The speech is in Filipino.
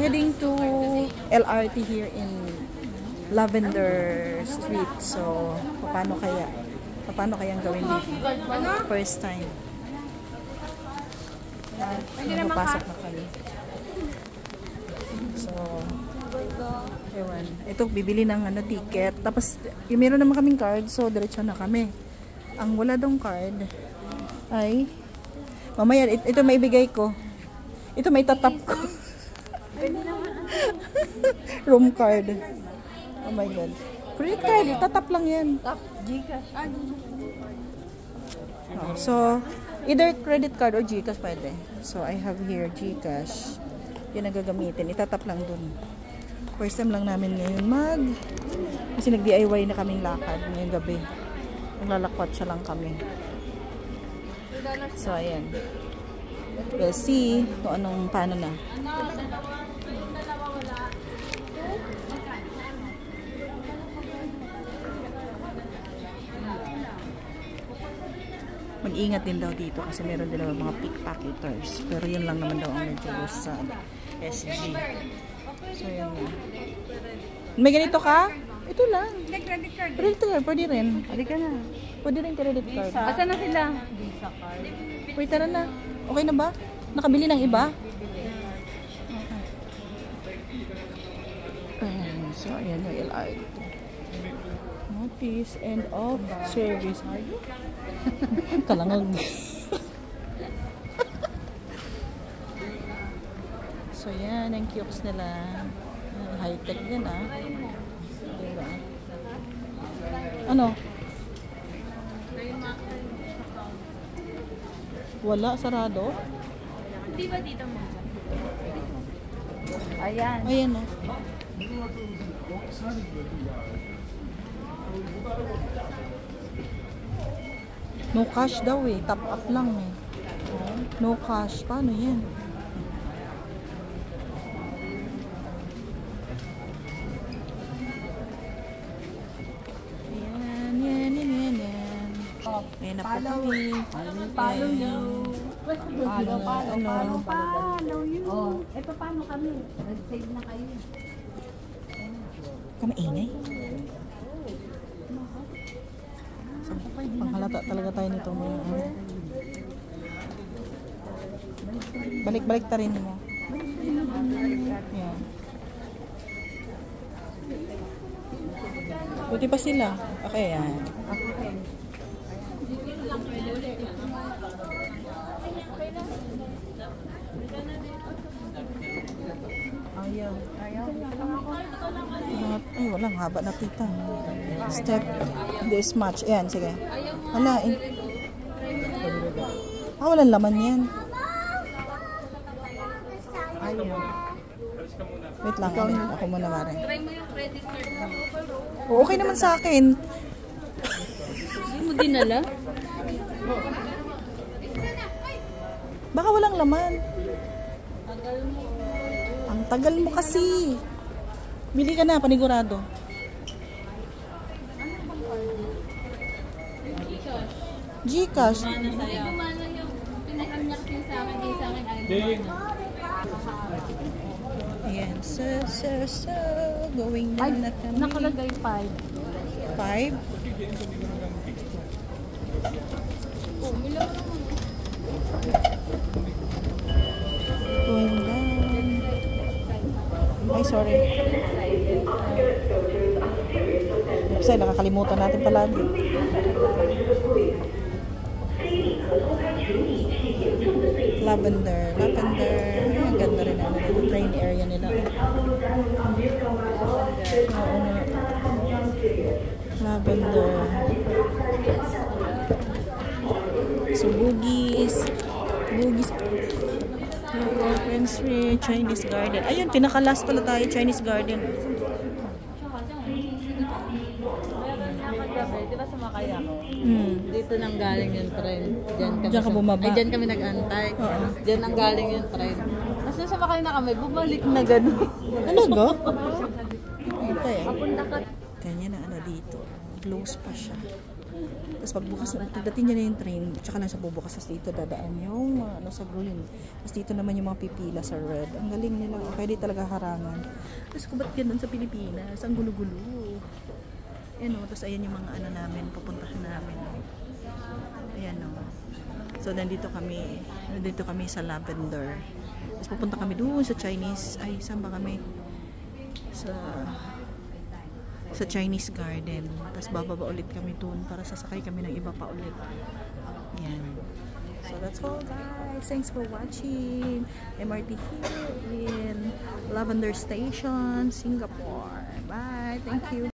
Heading to LRT here in Lavender Street. So, paano kayang gawin dito? First time. Napapasok na kami. So, ewan. Ito, bibili ng ticket. Tapos, meron naman kaming card. So, diretso na kami. Ang wala dong card ay mamaya, ito may ibigay ko. Ito may tatap ko. Room card. Oh my God. Credit card, tatap lang yan. Tap, Gcash. So, either credit card or Gcash pwede. So, I have here Gcash. Yun ang gagamitin. Itatap lang dun. First time lang namin ngayon kasi nag-DIY na kaming lakad ngayong gabi. Naglalakwat siya lang kami. So, ayan. We'll see kung paano na. Mag-ingat din daw dito kasi meron din daw mga pickpocketers. Pero yun lang naman daw ang medyo sa SG. So, yan na. May ganito ka? Ito lang. Credit card. Credit card, pwede rin. Halika na. Pwede rin credit card. Asa na sila? Visa card. Wait, tara na. Okay na ba? Nakabili ng iba? Ayan. So, ayan yung LRT. Notice end of service. Kalangag. So, yan. Ang kiosks nila. High-tech din, Diba? Ano? Wala, sarado. Di ba dito mo? Ayan. Ayan, No cash daw top up lang No cash. Paano yan? Ayan na po kami. Follow you. Follow you. Oh, eto paano kami? Nag-save na kayo. Kami ingay. So, panghalata talaga tayo nito mga balik-balik ta rin mo. Ayan. Buti pa sila. Okay, yan. Ayaw. Ay, walang haba na tita. Step this much. Ayan, sige. Wala. Walang laman yan. Ayaw. Wait lang. Ako muna, Mare. Try mo yung credit card mo. Okay naman sa akin. Hindi mo dinala? Baka walang laman. Ang tagal mo kasi. Bili ka na, panigurado. Gcash. Hindi gumana yung pinag-unlock yung sa akin. Yung sa akin ay gumana. Ayan. So, going down na kami. Nakalagay 5. 5? Oh, milaw naman. Going down. Ay, sorry. Kasi nakakalimutan natin palagi. Lavender. Ay, ang ganda rin ang train area nila. Oo nga. Lavender. So, Bugis. Chinese Garden. Ayun, pinaka-last pala tayo, Chinese Garden. Di ba sumakay ako? Dito nang galing yung train. Diyan ka bumaba? Ay, diyan kami nag-antay. Diyan nang galing yung train. Tapos nung sumakay na kami, bumalik na gano'n. Ano go? Okay. Kanya na dito. Close pa siya. Tapos pagbukas, pagdating niya na yung train, tsaka lang siya bubukas. Tapos dito dadaan yung ano, sa green. Tapos dito naman yung mga pipila sa red. Ang galing nila. Okay, di talaga harangan. Tapos kung ba't ganun sa Pilipinas? Ang gulo-gulo. Ayan o. Tapos ayan yung mga ano namin, papuntahan namin. Ayan o. So, nandito kami sa Lavender. Tapos pupunta kami doon sa Chinese. Ay, saan ba kami? Sa Chinese Garden. Tapos bababa ulit kami doon para sasakay kami ng iba pa ulit. Yan. So that's all guys. Thanks for watching. MRT here in Lavender Station, Singapore. Bye. Thank you.